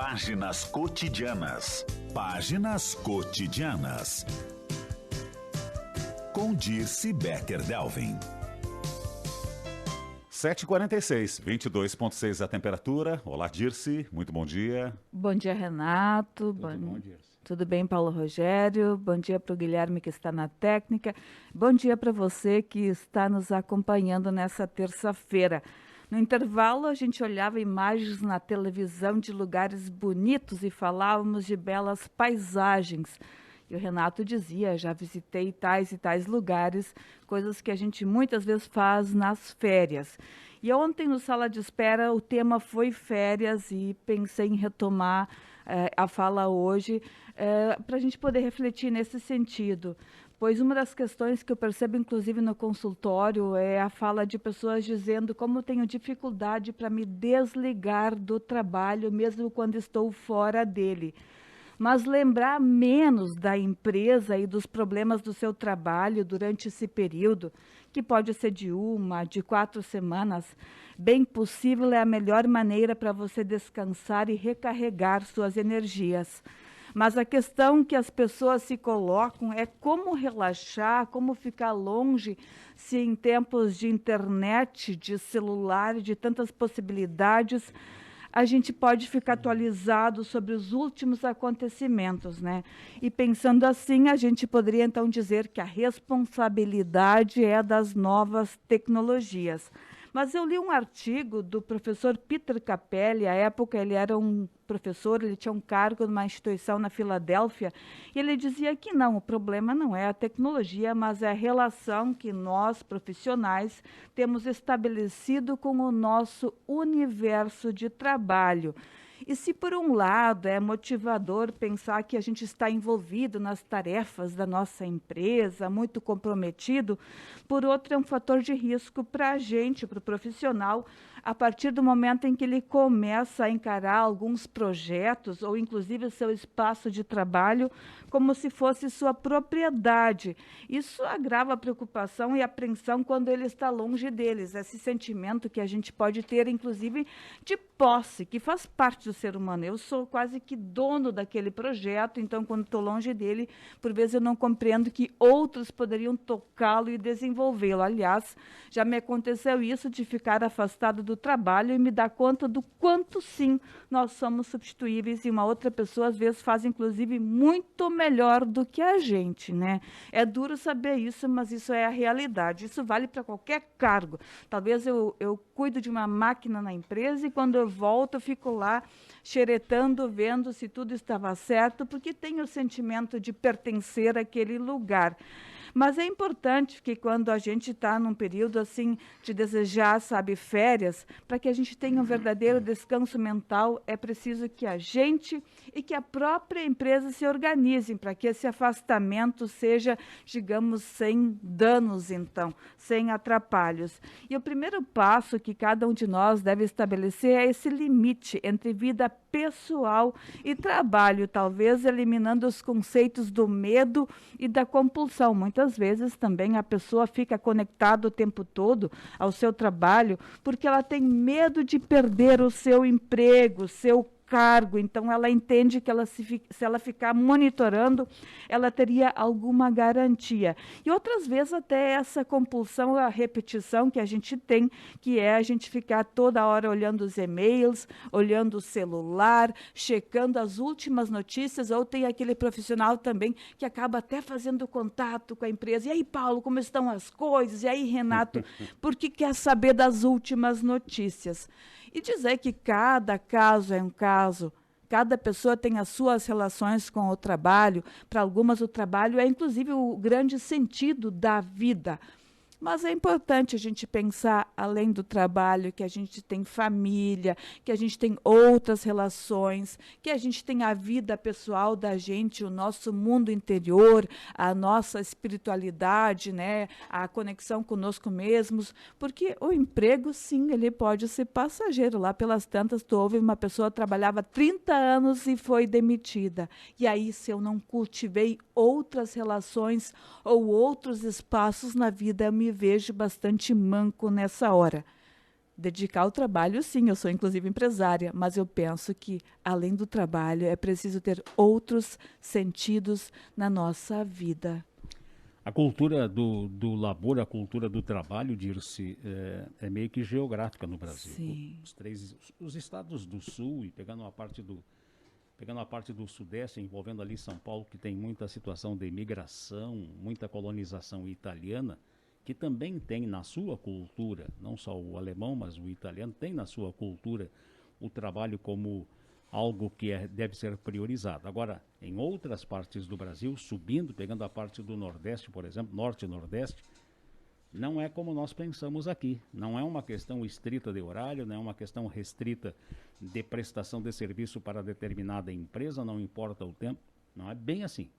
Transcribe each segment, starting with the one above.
Páginas Cotidianas. Páginas Cotidianas. Com Dirce Becker-Delvin. 7h46, 22,6 a temperatura. Olá, Dirce, muito bom dia. Bom dia, Renato. Tudo bom, Dirce? Tudo bem, Paulo Rogério? Bom dia para o Guilherme, que está na técnica. Bom dia para você que está nos acompanhando nessa terça-feira. No intervalo, a gente olhava imagens na televisão de lugares bonitos e falávamos de belas paisagens. E o Renato dizia, já visitei tais e tais lugares, coisas que a gente muitas vezes faz nas férias. E ontem, no Sala de Espera, o tema foi férias e pensei em retomar a fala hoje para a gente poder refletir nesse sentido. Pois uma das questões que eu percebo, inclusive, no consultório é a fala de pessoas dizendo como tenho dificuldade para me desligar do trabalho, mesmo quando estou fora dele. Mas lembrar menos da empresa e dos problemas do seu trabalho durante esse período, que pode ser de 4 semanas, bem possível é a melhor maneira para você descansar e recarregar suas energias. Mas a questão que as pessoas se colocam é como relaxar, como ficar longe, se em tempos de internet, de celular, de tantas possibilidades, a gente pode ficar atualizado sobre os últimos acontecimentos, né? E pensando assim, a gente poderia então dizer que a responsabilidade é das novas tecnologias. Mas eu li um artigo do professor Peter Capelli, à época ele era um professor, ele tinha um cargo numa instituição na Filadélfia, e ele dizia que não, o problema não é a tecnologia, mas é a relação que nós, profissionais, temos estabelecido com o nosso universo de trabalho. E se, por um lado, é motivador pensar que a gente está envolvido nas tarefas da nossa empresa, muito comprometido, por outro, é um fator de risco para a gente, para o profissional, a partir do momento em que ele começa a encarar alguns projetos, ou inclusive o seu espaço de trabalho, como se fosse sua propriedade. Isso agrava a preocupação e a apreensão quando ele está longe deles, esse sentimento que a gente pode ter, inclusive, de posse, que faz parte do ser humano. Eu sou quase que dono daquele projeto, então, quando estou longe dele, por vezes eu não compreendo que outros poderiam tocá-lo e desenvolvê-lo. Aliás, já me aconteceu isso de ficar afastado do trabalho e me dar conta do quanto, sim, nós somos substituíveis e uma outra pessoa, às vezes, faz, inclusive, muito melhor do que a gente, né? É duro saber isso, mas isso é a realidade. Isso vale para qualquer cargo. Talvez eu cuido de uma máquina na empresa e quando eu volto, eu fico lá xeretando, vendo se tudo estava certo, porque tenho o sentimento de pertencer àquele lugar. Mas é importante que quando a gente está num período assim de desejar, sabe, férias, para que a gente tenha um verdadeiro descanso mental, é preciso que a gente e que a própria empresa se organizem para que esse afastamento seja, digamos, sem danos, então, sem atrapalhos. E o primeiro passo que cada um de nós deve estabelecer é esse limite entre vida pessoal e trabalho, talvez eliminando os conceitos do medo e da compulsão. Muitas vezes também a pessoa fica conectada o tempo todo ao seu trabalho porque ela tem medo de perder o seu emprego, seu cargo, então ela entende que se ela ficar monitorando, ela teria alguma garantia. E outras vezes até essa compulsão, a repetição que a gente tem, que é a gente ficar toda hora olhando os e-mails, olhando o celular, checando as últimas notícias, ou tem aquele profissional também que acaba até fazendo contato com a empresa. E aí, Paulo, como estão as coisas? E aí, Renato, porque quer saber das últimas notícias? E dizer que cada caso é um caso, cada pessoa tem as suas relações com o trabalho. Para algumas, o trabalho é, inclusive, o grande sentido da vida. Mas é importante a gente pensar, além do trabalho, que a gente tem família, que a gente tem outras relações, que a gente tem a vida pessoal da gente, o nosso mundo interior, a nossa espiritualidade, né, a conexão conosco mesmos, porque o emprego, sim, ele pode ser passageiro. Lá pelas tantas, tu ouve uma pessoa que trabalhava 30 anos e foi demitida. E aí, se eu não cultivei outras relações ou outros espaços na vida, eu me vejo bastante manco nessa hora. dedicar ao trabalho, sim, eu sou inclusive empresária, mas eu penso que, além do trabalho, é preciso ter outros sentidos na nossa vida. A cultura do labor, a cultura do trabalho, Dirce, é meio que geográfica no Brasil. Sim. Os estados do sul, e pegando a parte do sudeste, envolvendo ali São Paulo, que tem muita situação de imigração, muita colonização italiana, que também tem na sua cultura, não só o alemão, mas o italiano, tem na sua cultura o trabalho como algo que deve ser priorizado. Agora, em outras partes do Brasil, subindo, pegando a parte do Nordeste, por exemplo, Norte e Nordeste, não é como nós pensamos aqui. Não é uma questão estrita de horário, não é uma questão restrita de prestação de serviço para determinada empresa, não importa o tempo. Não é bem assim.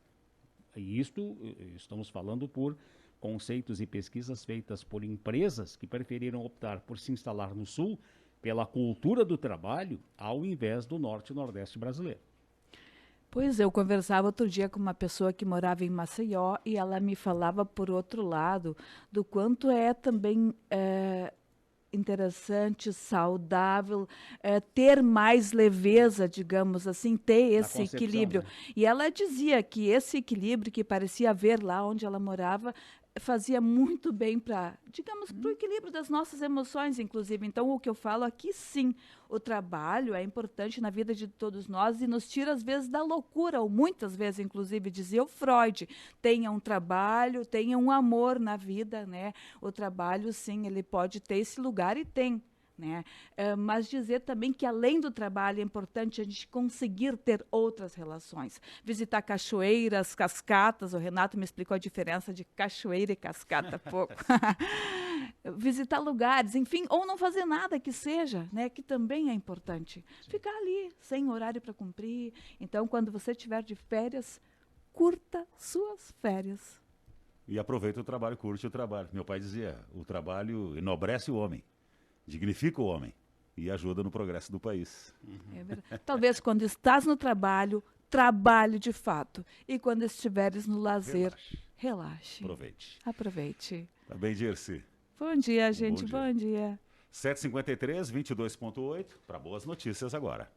E isto, estamos falando por conceitos e pesquisas feitas por empresas que preferiram optar por se instalar no Sul pela cultura do trabalho ao invés do Norte e Nordeste brasileiro. Pois eu conversava outro dia com uma pessoa que morava em Maceió e ela me falava, por outro lado, do quanto é também interessante, saudável, ter mais leveza, digamos assim, ter esse equilíbrio. Né? E ela dizia que esse equilíbrio que parecia haver lá onde ela morava fazia muito bem para, digamos, para o equilíbrio das nossas emoções, inclusive. Então, o que eu falo aqui, sim, o trabalho é importante na vida de todos nós e nos tira, às vezes, da loucura, ou muitas vezes, inclusive, dizia o Freud, tenha um trabalho, tenha um amor na vida, né? O trabalho, sim, ele pode ter esse lugar e tem. Né? Mas dizer também que além do trabalho é importante a gente conseguir ter outras relações. Visitar cachoeiras, cascatas, o Renato me explicou a diferença de cachoeira e cascata há pouco. Visitar lugares, enfim, ou não fazer nada que seja, né? Que também é importante. Sim. Ficar ali, sem horário para cumprir. Então, quando você estiver de férias, curta suas férias. E aproveita o trabalho, curte o trabalho. Meu pai dizia, o trabalho enobrece o homem. Dignifica o homem e ajuda no progresso do país. É verdade. Talvez quando estás no trabalho, trabalhe de fato. E quando estiveres no lazer, relaxe. Aproveite. Tá bem, Dirce? Bom dia, gente. Bom dia. 7h53, 22.8, para boas notícias agora.